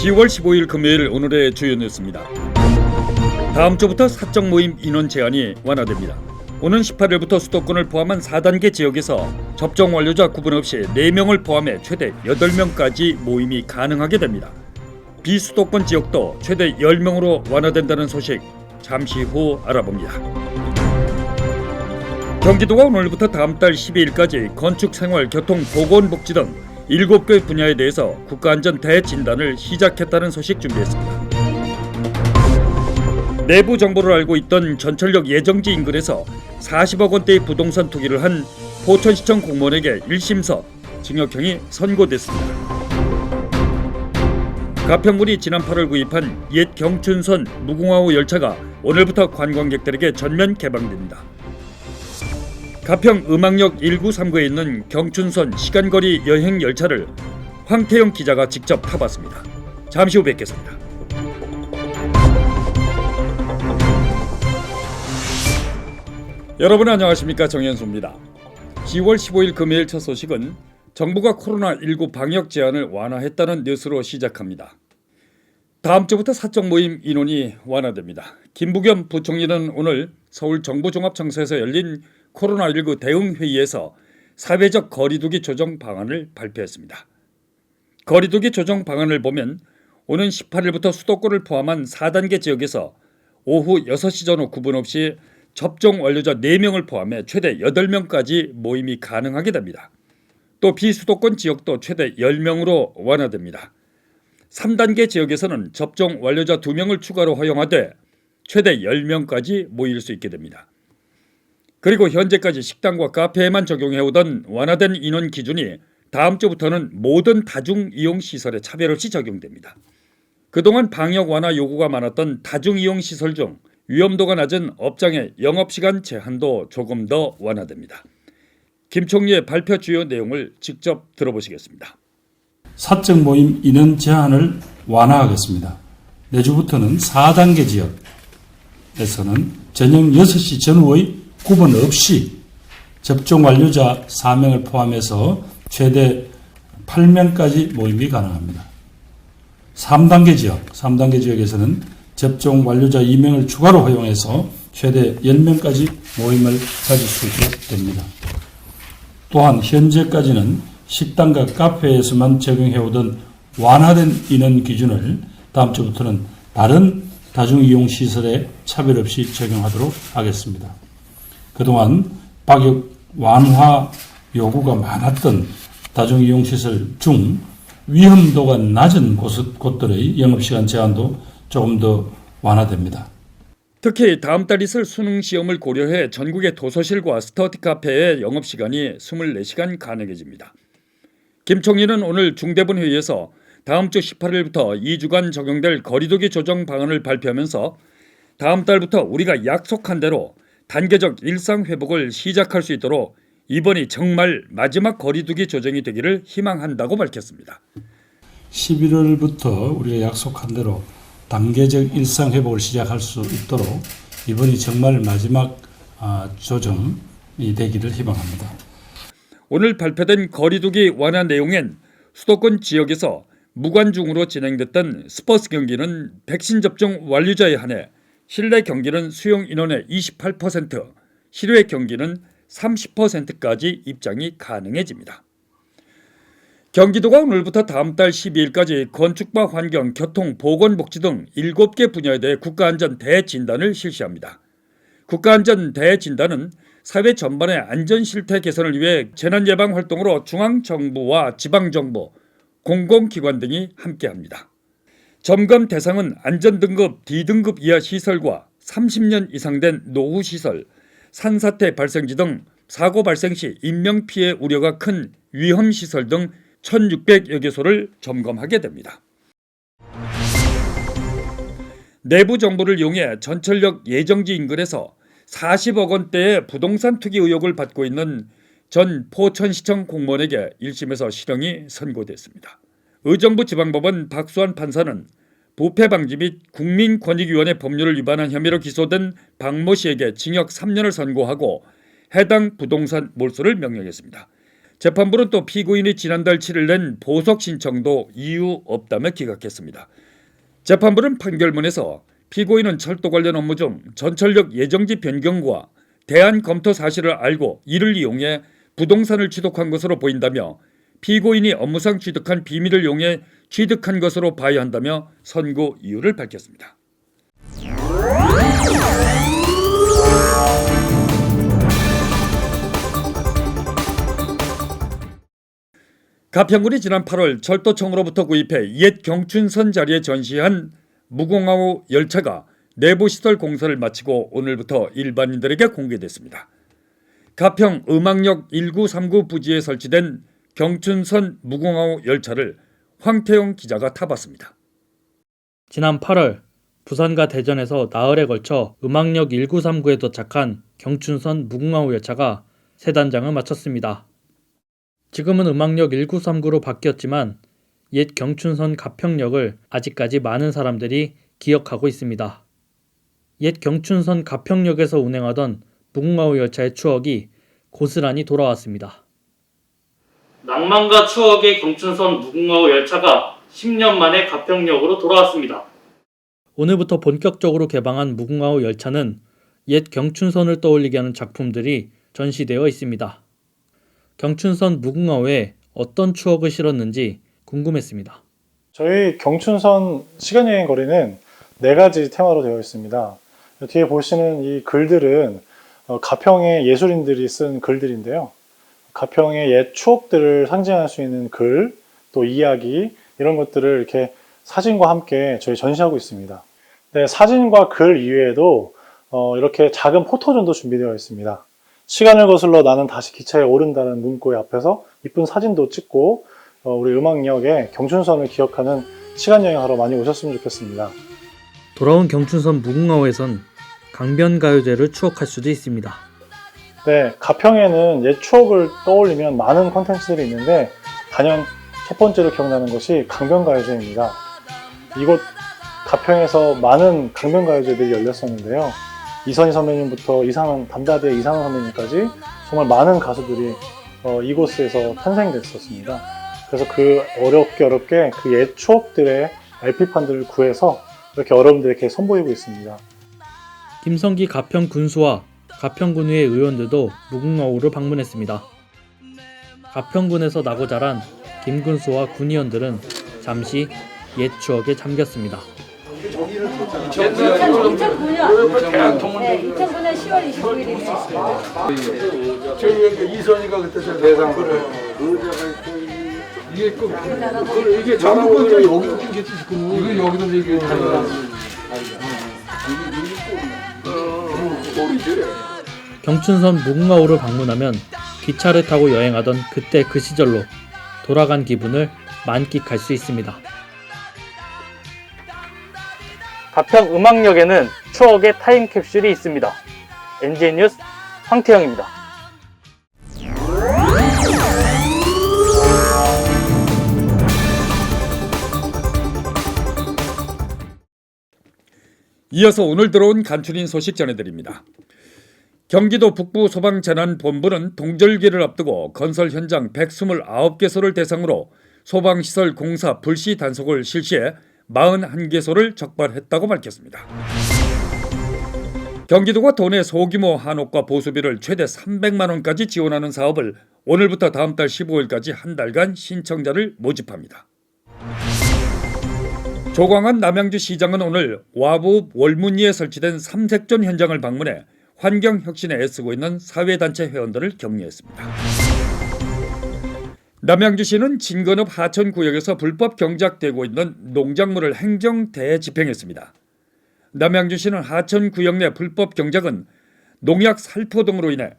10월 15일 금요일 오늘의 주요 뉴스입니다. 다음 주부터 사적 모임 인원 제한이 완화됩니다. 오는 18일부터 수도권을 포함한 4단계 지역에서 접종 완료자 구분 없이 4명을 포함해 최대 8명까지 모임이 가능하게 됩니다. 비수도권 지역도 최대 10명으로 완화된다는 소식 잠시 후 알아봅니다. 경기도가 오늘부터 다음 달 12일까지 건축, 생활, 교통, 보건복지 등 7개 분야에 대해서 국가안전 대진단을 시작했다는 소식 준비했습니다. 내부 정보를 알고 있던 전철역 예정지 인근에서 40억 원대의 부동산 투기를 한 포천시청 공무원에게 1심서 징역형이 선고됐습니다. 가평군이 지난 8월 구입한 옛 경춘선 무궁화호 열차가 오늘부터 관광객들에게 전면 개방됩니다. 가평 음악역 1939에 있는 경춘선 시간거리 여행 열차를 황태영 기자가 직접 타봤습니다. 잠시 후 뵙겠습니다. 여러분 안녕하십니까, 정현수입니다. 10월 15일 금요일 첫 소식은 정부가 코로나19 방역 제한을 완화했다는 뉴스로 시작합니다. 다음 주부터 사적 모임 인원이 완화됩니다. 김부겸 부총리는 오늘 서울 정부종합청사에서 열린 코로나19 대응회의에서 사회적 거리두기 조정 방안을 발표했습니다. 거리두기 조정 방안을 보면 오는 18일부터 수도권을 포함한 4단계 지역에서 오후 6시 전후 구분 없이 접종 완료자 4명을 포함해 최대 8명까지 모임이 가능하게 됩니다. 또 비수도권 지역도 최대 10명으로 완화됩니다. 3단계 지역에서는 접종 완료자 2명을 추가로 허용하되 최대 10명까지 모일 수 있게 됩니다. 그리고 현재까지 식당과 카페에만 적용해오던 완화된 인원 기준이 다음 주부터는 모든 다중이용시설에 차별 없이 적용됩니다. 그동안 방역 완화 요구가 많았던 다중이용시설 중 위험도가 낮은 업장의 영업시간 제한도 조금 더 완화됩니다. 김 총리의 발표 주요 내용을 직접 들어보시겠습니다. 사적 모임 인원 제한을 완화하겠습니다. 내주부터는 4단계 지역에서는 저녁 6시 전후의 구분 없이 접종 완료자 4명을 포함해서 최대 8명까지 모임이 가능합니다. 3단계 지역에서는 접종 완료자 2명을 추가로 허용해서 최대 10명까지 모임을 가질 수 있게 됩니다. 또한 현재까지는 식당과 카페에서만 적용해오던 완화된 인원 기준을 다음 주부터는 다른 다중이용시설에 차별 없이 적용하도록 하겠습니다. 그동안 방역 완화 요구가 많았던 다중이용시설 중 위험도가 낮은 곳들의 영업시간 제한도 조금 더 완화됩니다. 특히 다음 달 있을 수능시험을 고려해 전국의 도서실과 스터디 카페의 영업시간이 24시간 가능해집니다. 김 총리는 오늘 중대본 회의에서 다음 주 18일부터 2주간 적용될 거리두기 조정 방안을 발표하면서 다음 달부터 우리가 약속한 대로 단계적 일상 회복을 시작할 수 있도록 이번이 정말 마지막 거리두기 조정이 되기를 희망한다고 밝혔습니다. 11월부터 우리가 약속한 대로 단계적 일상 회복을 시작할 수 있도록 이번이 정말 마지막 조정이 되기를 희망합니다. 오늘 발표된 거리두기 완화 내용엔 수도권 지역에서 무관중으로 진행됐던 스포츠 경기는 백신 접종 완료자에 한해 실내 경기는 수용 인원의 28%, 실외 경기는 30%까지 입장이 가능해집니다. 경기도가 오늘부터 다음 달 12일까지 건축과 환경, 교통, 보건복지 등 7개 분야에 대해 국가안전 대진단을 실시합니다. 국가안전 대진단은 사회 전반의 안전실태 개선을 위해 재난예방 활동으로 중앙정부와 지방정부, 공공기관 등이 함께합니다. 점검 대상은 안전등급 D등급 이하 시설과 30년 이상 된 노후시설, 산사태 발생지 등 사고 발생 시 인명피해 우려가 큰 위험시설 등 1,600여 개소를 점검하게 됩니다. 내부 정보를 이용해 전철역 예정지 인근에서 40억 원대의 부동산 투기 의혹을 받고 있는 전 포천시청 공무원에게 1심에서 실형이 선고됐습니다. 의정부 지방법원 박수환 판사는 부패방지 및 국민권익위원회 법률을 위반한 혐의로 기소된 박모 씨에게 징역 3년을 선고하고 해당 부동산 몰수를 명령했습니다. 재판부는 또 피고인이 지난달 7일 낸 보석 신청도 이유 없다며 기각했습니다. 재판부는 판결문에서 피고인은 철도 관련 업무 중 전철역 예정지 변경과 대안 검토 사실을 알고 이를 이용해 부동산을 취득한 것으로 보인다며 피고인이 업무상 취득한 비밀을 이용해 취득한 것으로 봐야 한다며 선고 이유를 밝혔습니다. 가평군이 지난 8월 철도청으로부터 구입해 옛 경춘선 자리에 전시한 무궁화호 열차가 내부시설 공사를 마치고 오늘부터 일반인들에게 공개됐습니다. 가평 음악역 1939 부지에 설치된 경춘선 무궁화호 열차를 황태영 기자가 타봤습니다. 지난 8월 부산과 대전에서 나흘에 걸쳐 음악역 1939에 도착한 경춘선 무궁화호 열차가 세 단장을 마쳤습니다. 지금은 음악역 1939로 바뀌었지만 옛 경춘선 가평역을 아직까지 많은 사람들이 기억하고 있습니다. 옛 경춘선 가평역에서 운행하던 무궁화호 열차의 추억이 고스란히 돌아왔습니다. 낭만과 추억의 경춘선 무궁화호 열차가 10년 만에 가평역으로 돌아왔습니다. 오늘부터 본격적으로 개방한 무궁화호 열차는 옛 경춘선을 떠올리게 하는 작품들이 전시되어 있습니다. 경춘선 무궁화호에 어떤 추억을 실었는지 궁금했습니다. 저희 경춘선 시간여행 거리는 4가지 테마로 되어 있습니다. 뒤에 보시는 이 글들은 가평의 예술인들이 쓴 글들인데요. 가평의 옛 추억들을 상징할 수 있는 글, 또 이야기 이런 것들을 이렇게 사진과 함께 저희 전시하고 있습니다. 네, 사진과 글 이외에도 이렇게 작은 포토존도 준비되어 있습니다. 시간을 거슬러 나는 다시 기차에 오른다는 문구의 앞에서 이쁜 사진도 찍고 우리 음악역의 경춘선을 기억하는 시간여행하러 많이 오셨으면 좋겠습니다. 돌아온 경춘선 무궁화호에선 강변가요제를 추억할 수도 있습니다. 네, 가평에는 옛 추억을 떠올리면 많은 콘텐츠들이 있는데 단연 첫 번째로 기억나는 것이 강변가요제입니다. 이곳 가평에서 많은 강변가요제들이 열렸었는데요. 이선희 선배님부터 담다디의 이상은 선배님까지 정말 많은 가수들이 이곳에서 탄생됐었습니다. 그래서 그 어렵게 그 옛 추억들의 LP판들을 구해서 이렇게 여러분들에게 선보이고 있습니다. 김성기 가평군수와 가평군의회 의원들도 무궁화호를 방문했습니다. 가평군에서 나고 자란 김군수와 군의원들은 잠시 옛 추억에 잠겼습니다. 2009년 10월 29일이네요. 저희 이선희가 그때 대상 이게 전국에 여기도 핑계지 지금 이거 여기도 얘기 경춘선 무궁화호를 방문하면 기차를 타고 여행하던 그때 그 시절로 돌아간 기분을 만끽할 수 있습니다. 가평 음악역에는 추억의 타임캡슐이 있습니다. NJ 뉴스 황태영입니다. 이어서 오늘 들어온 간추린 소식 전해드립니다. 경기도 북부소방재난본부는 동절기를 앞두고 건설 현장 129개소를 대상으로 소방시설 공사 불시 단속을 실시해 41개소를 적발했다고 밝혔습니다. 경기도가 도내 소규모 한옥과 보수비를 최대 300만 원까지 지원하는 사업을 오늘부터 다음 달 15일까지 한 달간 신청자를 모집합니다. 조광한 남양주시장은 오늘 와부 월문리에 설치된 삼색존 현장을 방문해 환경혁신에 애쓰고 있는 사회단체 회원들을 격려했습니다. 남양주시는 진건읍 하천구역에서 불법 경작되고 있는 농작물을 행정 대집행했습니다. 남양주시는 하천구역 내 불법 경작은 농약 살포 등으로 인해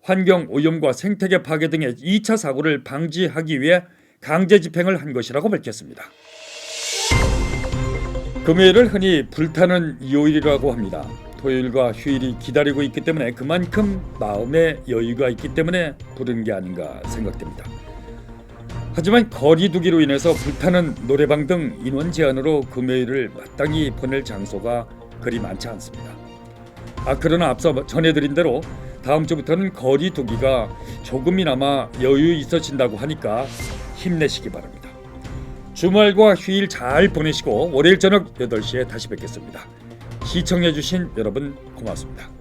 환경오염과 생태계 파괴 등의 2차 사고를 방지하기 위해 강제 집행을 한 것이라고 밝혔습니다. 금요일을 흔히 불타는 요일이라고 합니다. 토요일과 휴일이 기다리고 있기 때문에 그만큼 마음의 여유가 있기 때문에 부른 게 아닌가 생각됩니다. 하지만 거리두기로 인해서 불타는 노래방 등 인원 제한으로 금요일을 마땅히 보낼 장소가 그리 많지 않습니다. 그러나 앞서 전해드린 대로 다음 주부터는 거리 두기가 조금이나마 여유 있어진다고 하니까 힘내시기 바랍니다. 주말과 휴일 잘 보내시고 월요일 저녁 8시에 다시 뵙겠습니다. 시청해주신 여러분 고맙습니다.